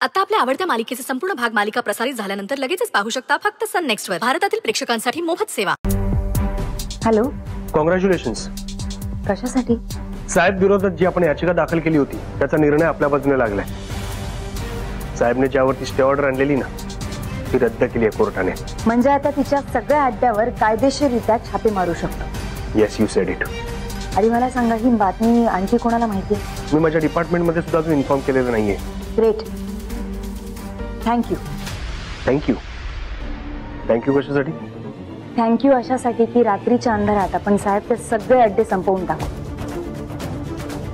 आता आपल्या आवडत्या मालिकेचे संपूर्ण भाग मालिका प्रसारित झाल्यानंतर लगेचच पाहू शकता फक्त सन नेक्स्ट वर. भारतातील प्रेक्षकांसाठी मोफत सेवा. Hello, congratulations. कशासाठी? साहेब विरोधात जी आपण याचिका दाखल केली होती त्याचा निर्णय आपल्या बाजूने लागलाय. साहेबने ज्यावरती स्टे ऑर्डर आणलेली ना ती रद्द केली आहे कोर्टाने. म्हणजे आता तिच्या सगळ्या अड्ड्यावर कायदेशीररित्या छापे मारू शकतो. Yes, you sed it. आणि मला सांगा, ही बातमी आणखी कोणाला माहिती आहे? मी माझ्या डिपार्टमेंटमध्ये सुद्धा अजून इन्फॉर्म केलेलं नाहीये. Great, thank you. थँक्यू. थँक्यू कशासाठी? थँक्यू अशासाठी की रात्रीच्या अंधारात आपण साहेबचे सगळे अड्डे संपवून टाकू.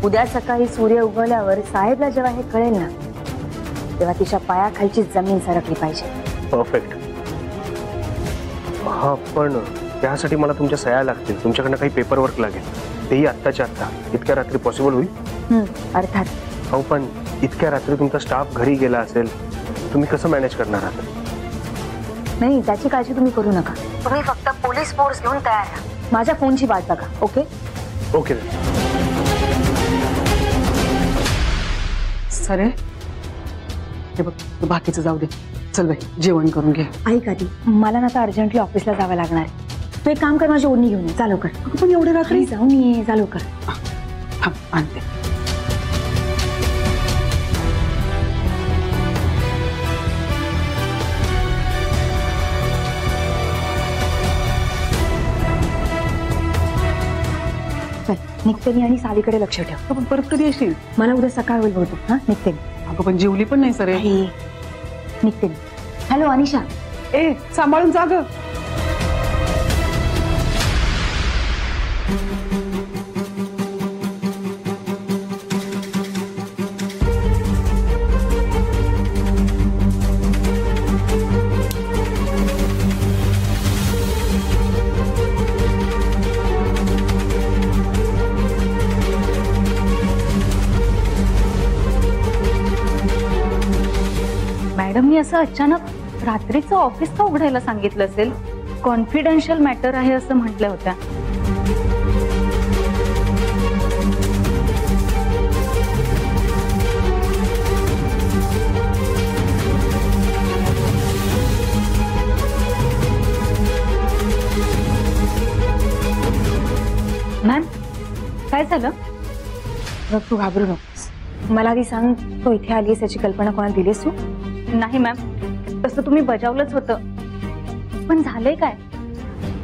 उद्या सकाळी सूर्य उगवल्यावर साहेबला जेव्हा हे कळेल ना तेव्हा तिच्या पायाखालची जमीन सरकली पाहिजे. परफेक्ट. हा, पण त्यासाठी मला तुमच्या सह्या लागतील. तुमच्याकडनं काही पेपर वर्क लागेल, तेही आत्ताच्या आत्ता. इतक्या रात्री पॉसिबल होईल? अर्थात. हो, पण इतक्या रात्री तुमचा स्टाफ घरी गेला असेल, तुम्ही कसं मॅनेज करणार आहात? नाही, त्याची काळजी तुम्ही करू नका. तुम्ही फक्त पोलीस फोर्स घेऊन तयार राहा. माझ्या फोनची वाट बघा. Okay okay. सरे, हे बघ, बाकीचं जाऊ दे. चल बाई, जेवण करून घे. ऐक आधी, मला ना आता अर्जंटली ऑफिसला जावं लागणार आहे. तू एक काम कर, माझी ओढणी घेऊन ये. चालू कर. पण एवढे रात्री जाऊन ये. चालू कर. आणते. निघते मी आणि सावीकडे लक्ष ठेव. पण परत कधी येशील? मला उद्या सकाळ होईल बहुतेक. हा, निघते मी. अगं पण जेवली पण नाही सरे. निघते मी. हॅलो अनिशा. ए, सांभाळून जा ग. मॅडमनी असं अचानक रात्रीचं ऑफिस का उघडायला सांगितलं असेल? कॉन्फिडेन्शियल मॅटर आहे असं म्हटल्या होत्या. मॅम, काय झालं? तू घाबरू नकोस. मला आधी सांग, तू इथे आलीस याची कल्पना कोणाला दिलीस तू? नाही मॅम, तसं तुम्ही बजावलंच होतं. पण झालंय काय?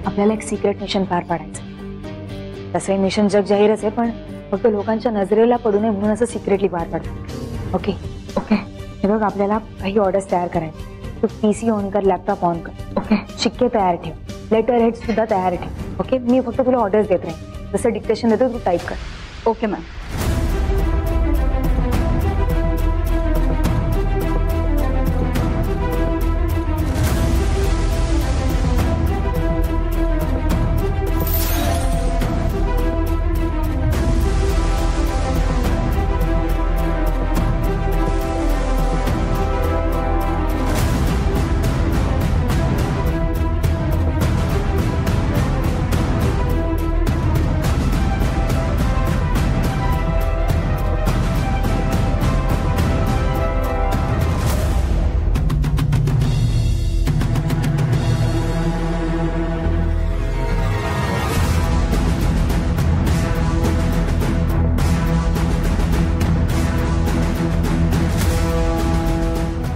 आपल्याला एक सिक्रेट मिशन पार पाडायचं. तसं मिशन जग जाहीरच आहे, पण फक्त लोकांच्या नजरेला पडू नये म्हणून असं सिक्रेटली पार पाडतं. Okay okay. हे बघ, आपल्याला काही ऑर्डर्स तयार करायचे. तू PC ऑन कर, लॅपटॉप ऑन कर. ओके. शिक्के तयार ठेव, लेटर हेड सुद्धा तयार ठेव. ओके. मी फक्त तुला ऑर्डर्स देत राहील. जसं डिक्टेशन देतो तू टाईप कर. Okay ma'am.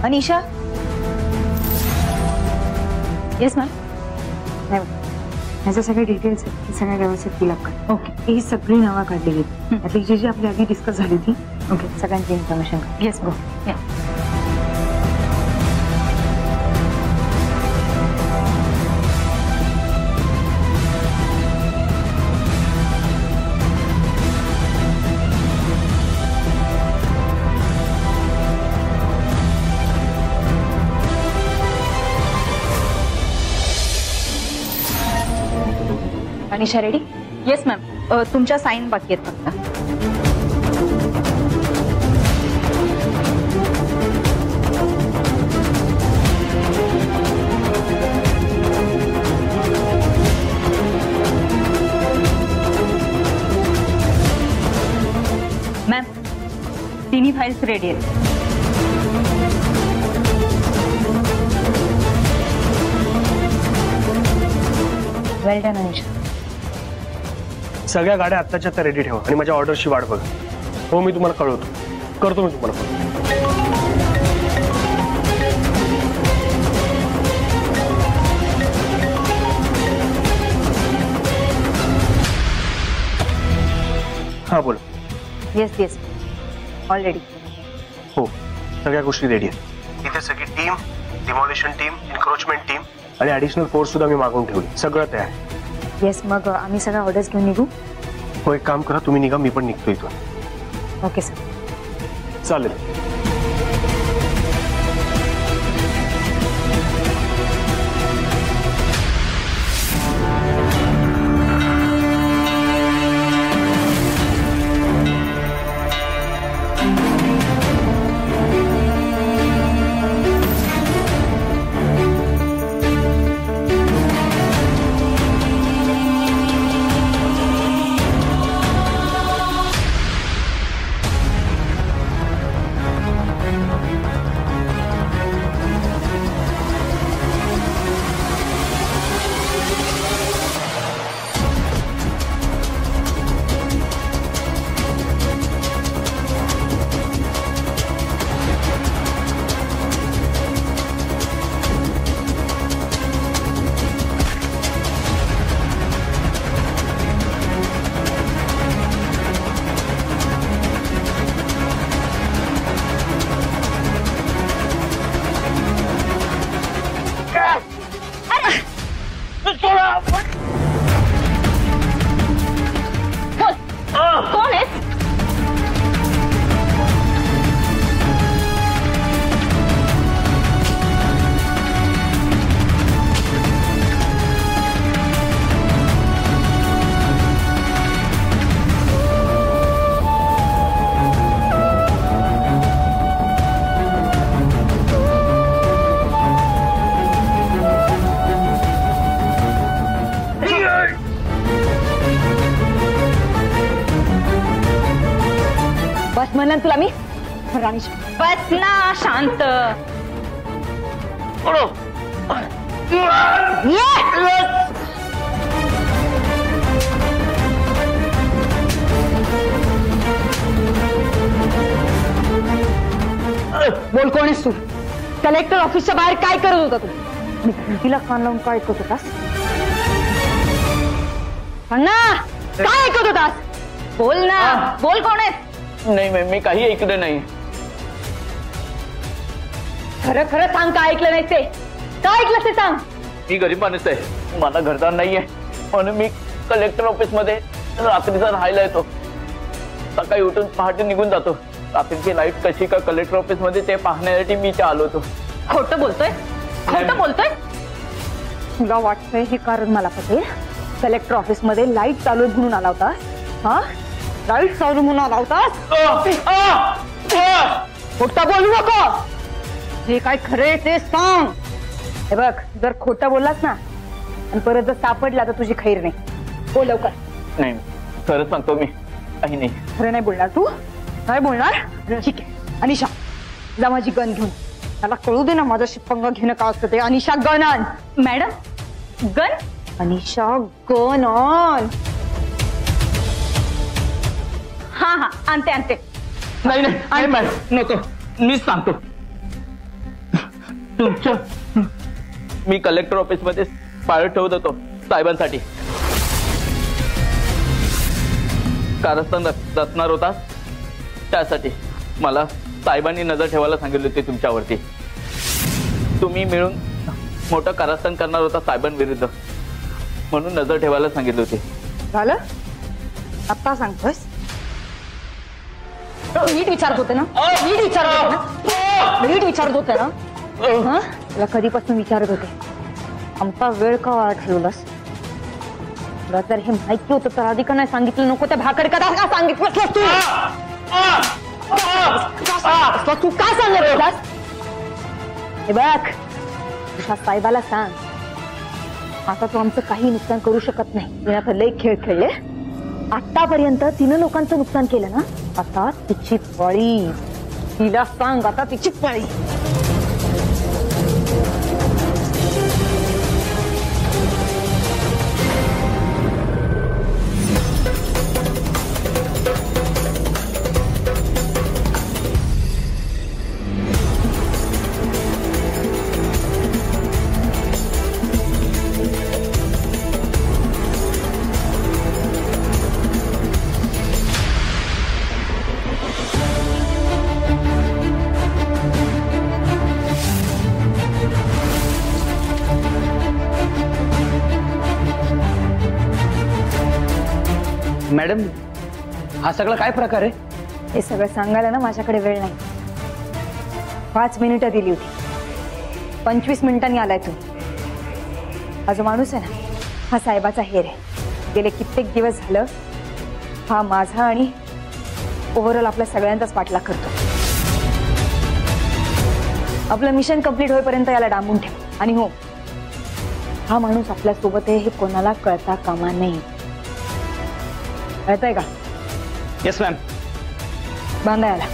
Anisha. Yes ma'am. नाही, ह्याच्या सगळे डिटेल्स आहेत, सगळ्या व्यवस्थित फिलअप कर. ओके. ही सगळी नावं काढलेली आहेत. त्यातली जी जी आपली आधी डिस्कस झाली ती. ओके. सगळ्यांची इन्फॉर्मेशन कर. Yes go. Anisha ready? Yes ma'am. तुमच्या साईन बाकी आहेत फक्त. मॅम, तिन्ही फाइल्स रेडी आहेत. वेल डन अनिशा. सगळ्या गाड्या आत्ताच्या आता रेडी ठेवा आणि माझ्या ऑर्डरची वाट बघा. हो मी तुम्हाला कळवतो, करतो मी तुम्हाला फोन. हा बोल. Yes yes already. हो सगळ्या गोष्टी रेडी आहेत. इथे सगळी team, demolition team, encroachment team आणि ऍडिशनल फोर्स सुद्धा मी मागवून ठेवली. सगळं तयार. येस मग आम्ही सगळ्या ऑर्डर्स घेऊन निघू. हो एक काम करा, तुम्ही निघा, मी पण निघतो इथून. Okay sir. चालेल. कोण आहे? बस म्हणलं तुला मी. राणीश बस ना शांत. बोल कोण आहेस तू? कलेक्टर ऑफिसच्या बाहेर काय करत होता तू? मी भिंतीला कान लावून काय ऐकत होतास? सांग ना काय ऐकत होतास? बोल ना. बोल कोण आहे? नाही मॅम मी काही ऐकलं नाही. खरं खरं सांग काय ऐकलं नाही ते. काय ऐकलं ते सांग. मी गरीब माणूस आहे, मला घरदार नाहीये, म्हणून मी कलेक्टर ऑफिस मध्ये रात्रीचा राहायला येतो. सकाळी उठून पहाटे निघून जातो. रात्रीची लाईट कशी का कलेक्टर ऑफिस मध्ये ते पाहण्यासाठी मी इथे आलो होतो. खोटं बोलतोय? खोटं बोलतोय? तुला वाटतंय हे कारण मला पटेल? कलेक्टर ऑफिस मध्ये लाईट चालू आहे म्हणून आला होतास? हा लाईट चालू म्हणून आला होतास? खोटं बोलू नको. हे काय खरे ते सांग. हे बघ जर खोटं बोललास ना आणि परत जर सापडला तर तुझी खैर नाही. बोल लवकर. नाही खरंच सांगतो मी काही नाही. खरं नाही बोलणार तू? काय बोलणार? ठीक आहे अनिशा जा माझी गन घेऊन. त्याला कळू दे ना माझ्याशी पंगा घेणं का असतं ते. अनिशा गन आण. Madam gun? अनिशा गन आण. हा हा आणते आणते. नाही नाही मॅडम नको, मीच सांगतो. तुमच्या मी कलेक्टर ऑफिस मध्ये पाळत ठेवत होतो साहेबांसाठी. कारस्थान रचणार होता त्यासाठी मला साहेबांनी नजर ठेवायला सांगितली होती तुमच्यावरती. तुम्ही मिळून मोठं कारस्थान करणार होता साहेबांविरुद्ध, म्हणून नजर ठेवायला सांगितली होती. झालं आता सांगतोस? नीट विचारत होते ना? नीट विचारत होते ना? नीट विचारत होते ना? हा तुला कधीपासून विचारत होते आमचा वेळ का वाढ ठेवलास? तुला जर हे माहिती होतं तर आधी का नाही सांगितलं? नको त्या भाकड कदा का सांगितलं तू? तू काय सांगत होतास? हे बघ तुझ्या साहेबाला सांग आता तू आमचं काही नुकसान करू शकत नाही. तिने आता लय खेळ खेळले. आतापर्यंत तिनं लोकांचं नुकसान केलं ना, आता तिची पळी. तिला सांग आता तिची पळी. मॅडम हा सगळा काय प्रकार आहे? हे सगळं सांगायला ना माझ्याकडे वेळ नाही. 5 मिनिटं दिली होती, 25 मिनिटांनी आलाय तू. हा जो माणूस आहे ना, हा साहेबाचा हेर आहे. गेले कित्येक दिवस झालं हा माझा आणि ओव्हरऑल आपल्या सगळ्यांचाच पाठलाग करतो. आपलं मिशन कंप्लीट होईपर्यंत याला डांबून ठेव. आणि हो, हा माणूस आपल्या सोबत आहे हे कोणाला कळता कामा नये. कळतंय का? Yes ma'am. बांधा याला.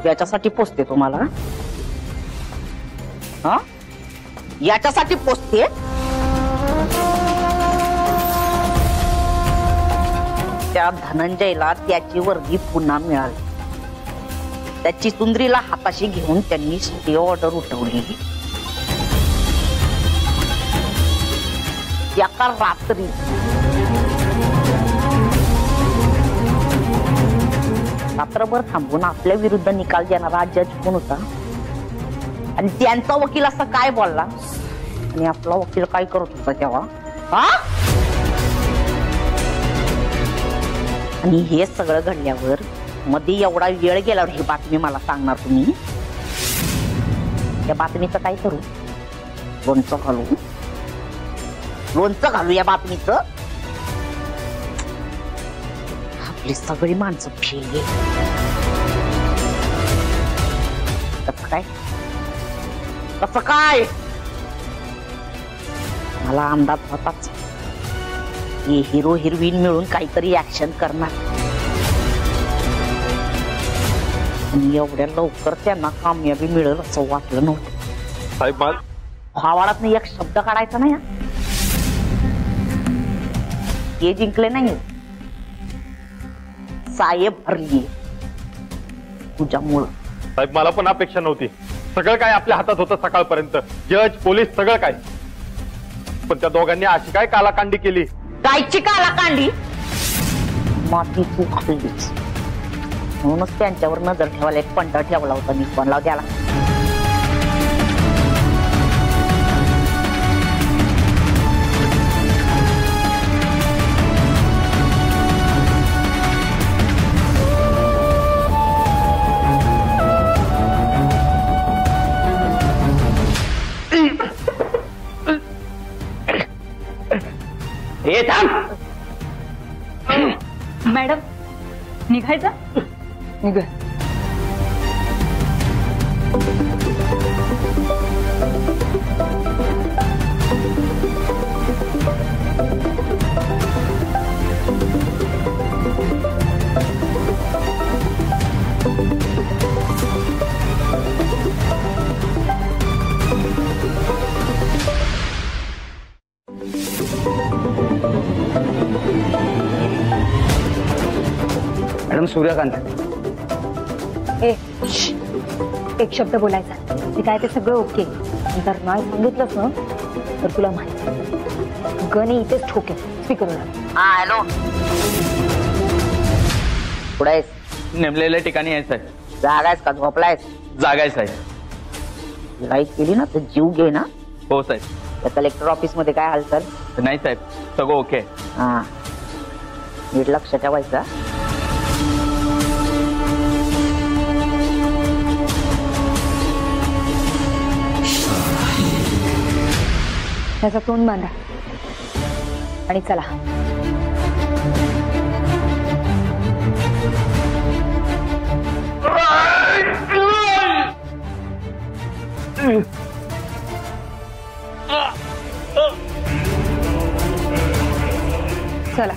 याच्यासाठी पोचते तुम्हाला? हा, याच्यासाठी पोचते? त्या धनंजयला त्याची वर्दी पुन्हा मिळाली. त्याची सुंदरीला हाताशी घेऊन त्यांनी स्टे ऑर्डर उठवली. एका रात्री रात्रभर थांबून आपल्या विरुद्ध निकाल देणारा जज कोण होता? आणि त्यांचा वकील असं काय बोलला? आणि आपला वकील काय करत होता तेव्हा? हा? आणि हे सगळं घडल्यावर मध्ये एवढा वेळ गेल्यावर ही बातमी मला सांगणार तुम्ही? या बातमीचं काय करू? लोणचं घालू? लोणचं घालू या बातमीचं? आपली सगळी माणसं फेल. कसं काय? कसं काय? मला अंदाज होताच हे हिरो हिरोईन मिळून काहीतरी ऍक्शन करणार. आणि एवढ्या लवकर त्यांना कामयाबी मिळेल असं वाटलं नव्हतं. साहेब आवाळात नाही एक शब्द काढायचा नाही. हे जिंकले नाही, साहेब हरली तुझ्यामुळं. साहेब मला पण अपेक्षा नव्हती. सगळं काय आपल्या हातात होतं सकाळपर्यंत. जज, पोलीस सगळं काय. पण त्या दोघांनी अशी काय कालाकांडी केली? कायची कालाकांडी? माती तू खाल्लीच म्हणूनच त्यांच्यावर नजर ठेवायला एक पंटा ठेवला होता मी. पण लाव त्याला. हे थांब. मॅडम निघायचं? निघ. मॅडम सूर्यकांत. एक शब्द बोलायचा. ते काय ते सगळं ओके. जर नाही सांगितलंस ना तर तुला माहिती गणे इथेच ठोकेल. स्पीकरवर. हा हॅलो. कुठे आहेस? नेमलेल्या ठिकाणी आहे साहेब. जागा आहेस का झोपलायस? जागा आहे साहेब. लाईट केली ना तर जीव घे ना. हो साहेब. त्या कलेक्टर ऑफिस मध्ये काय हालचाल? नाही साहेब, सगळं ओके. हा, नीट लक्ष ठेवायचं. त्याचा तोंड बांधा आणि चला. चला.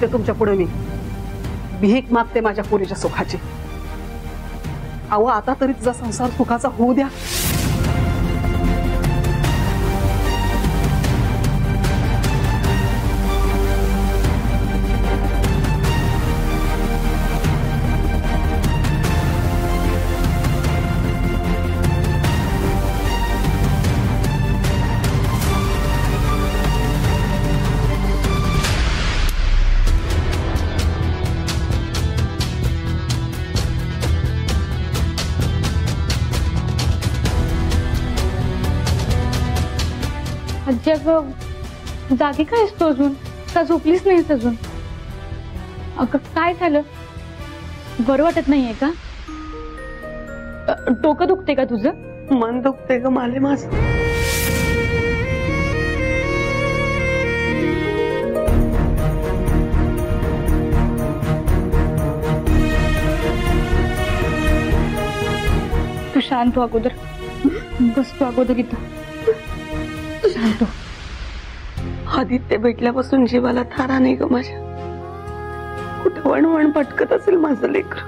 करते तुमच्या पुढे मी भीक मागते माझ्या पोरीच्या सुखाची. अहो आता तरी तुझा संसार सुखाचा होऊ द्या. आजी अगं जागी काय असतो अजून का झोपलीच नाहीस अजून? अगं काय झालं? बरं वाटत नाहीये का? डोकं दुखते का तुझं? मन दुखते ग माले माझं. तू शांत हो अगोदर. बसतो अगोदर इथं. शांत हो. आदित्य भेटल्यापासून जीवाला थारा नाही ग माझ्या. कुठं वणवण भटकत असेल माझं लेकर.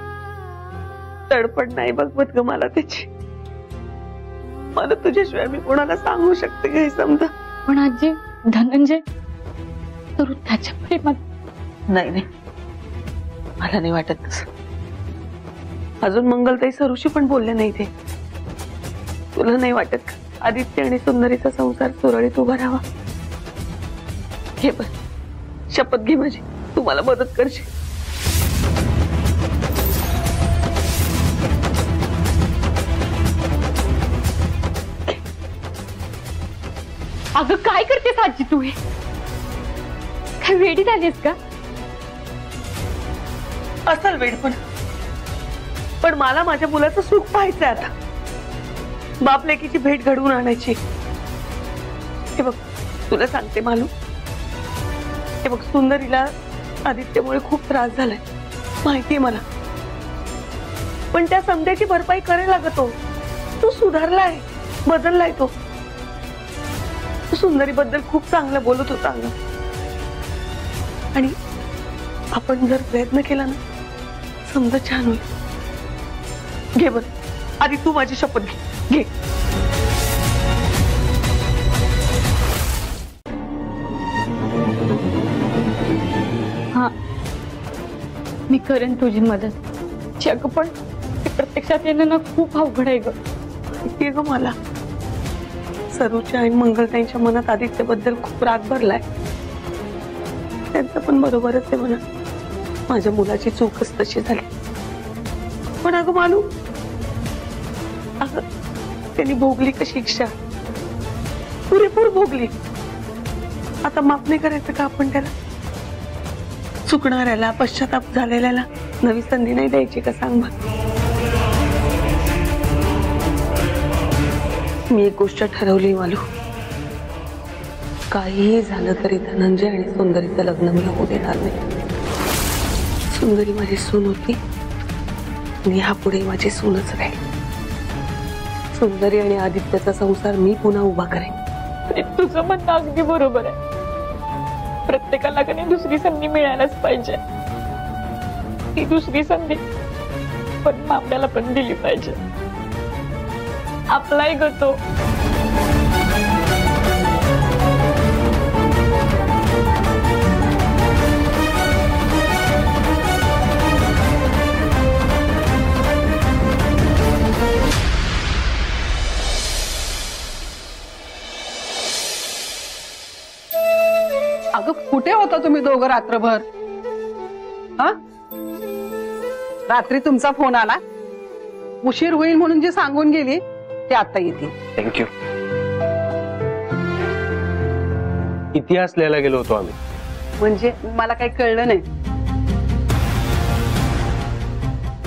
तडपड नाही बघवत ग मला त्याची. मला तुझ्याशिवाय मी कोणाला सांगू शकते का हे समजा? पण आजी धनंजय तर त्याच्या प्रेमात. नाही नाही मला नाही वाटत तसं. अजून मंगलताई सरूशी पण बोलले नाही ते. तुला नाही वाटत का आदित्य आणि सुंदरीचा संसार सुरळीत उभा राहावा? घे बस शपथ घे माझी तू मला मदत करशील. अगं काय करतेस आजी तू? हे काय वेडी झालीस का? असल वेड पण मला माझ्या मुलाचं सुख पाहायचंय आता. बाप लेकीची भेट घडवून आणायची. हे बघ तुला सांगते मालू. हे बघ सुंदरीला आदित्यमुळे खूप त्रास झालाय माहितीये मला. पण त्या समध्याची भरपाई करायला लागतो. तू सुधारलाय बदललाय तो. सुंदरी बद्दल खूप चांगलं बोलत होता अगं. आणि आपण जर प्रयत्न केला ना समजा छान होईल. घे बर आधी तू माझी शपथ घे. घे हा मी करेन तुझी मदत. जग पण प्रत्यक्षात येणं ना खूप अवघड आहे ग. माहितीये ग मला. सरूच्या आणि मंगलताईंच्या मनात आदित्यबद्दल खूप राग भरलाय. त्यांचं पण बरोबरच आहे म्हणा. माझ्या मुलाची चूकच तशी झाली. पण अगं मालू अगं त्यांनी भोगली का शिक्षा? पुरेपूर भोगली. आता माफ नाही करायचं का आपण त्याला? चुकणाऱ्याला पश्चाताप झालेल्याला नवी संधी नाही द्यायची का सांग बघ. मी एक गोष्ट ठरवली मालू. काहीही झालं तरी धनंजय आणि सुंदरीचं लग्न मी होऊ देणार नाही. सुंदरी माझी सून होती आणि यापुढे माझी सूनच राहील. सुंदरी आणि आदित्यचा संसार मी पुन्हा उभा करेन. तुझं म्हणणं अगदी बरोबर आहे. प्रत्येकाला कधी दुसरी संधी मिळायलाच पाहिजे. ती दुसरी संधी पण आपल्याला पण दिली पाहिजे. आपलाही गतो. अगं कुठे होता तुम्ही दोघं रात्रभर? हा रात्री तुमचा फोन आला. उशीर होईल म्हणून जे सांगून गेली ते आता येतील. थँक्यू. इतिहास लिहायला गेलो होतो आम्ही. म्हणजे मला काही कळलं नाही.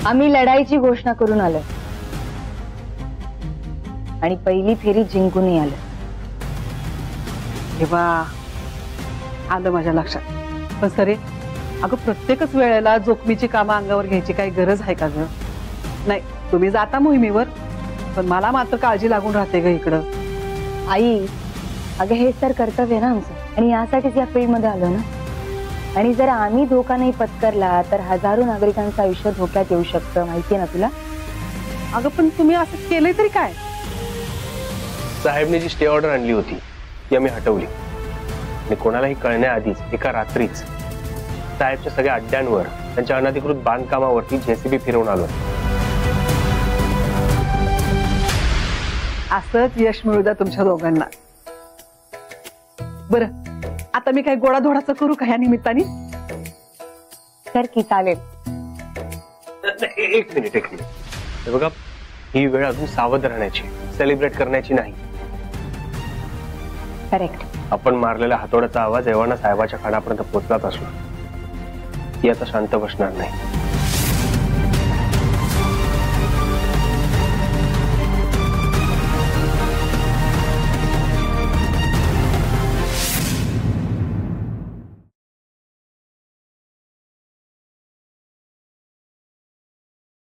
आम्ही लढाईची घोषणा करून आलो आणि पहिली फेरी जिंकूनही आलो. तेव्हा आलं माझ्या लक्षात. पण सरे अगं प्रत्येकच वेळेला जोखमीची कामं अंगावर घ्यायची काही गरज आहे का ग? नाही तुम्ही जाता मोहिमेवर पण मला मात्र काळजी लागून राहते ग इकडं. आई अगं हेच तर कर्तव्य ना आमचं आणि यासाठीच या फील्ड मध्ये आलो ना. आणि जर आम्ही धोका नाही पत्करला तर हजारो नागरिकांचं आयुष्य धोक्यात येऊ शकतं, माहितीये ना तुला? अगं पण तुम्ही असं केलंय तरी काय? साहेबने जी स्टे ऑर्डर आणली होती ती आम्ही हटवली आणि कोणालाही कळण्याआधीच एका रात्रीच साहेबच्या सगळ्या अड्ड्यांवर, त्यांच्या अनधिकृत बांधकामावरती जेसीबी फिरवून आलो. असंच यश मिळू द्या तुमच्या दोघांना. बरं, आता मी काही गोडाधोडाचं करू का या निमित्ताने? तर की चालेल. एक मिनिट हे बघा, ही वेळ अजून सावध राहण्याची, सेलिब्रेट करण्याची नाही. करेक्ट. आपण मारलेल्या हातोड्याचा आवाज एव्हाना साहेबाच्या कानापर्यंत पोहोचलाच असला ती आता शांत बसणार नाही.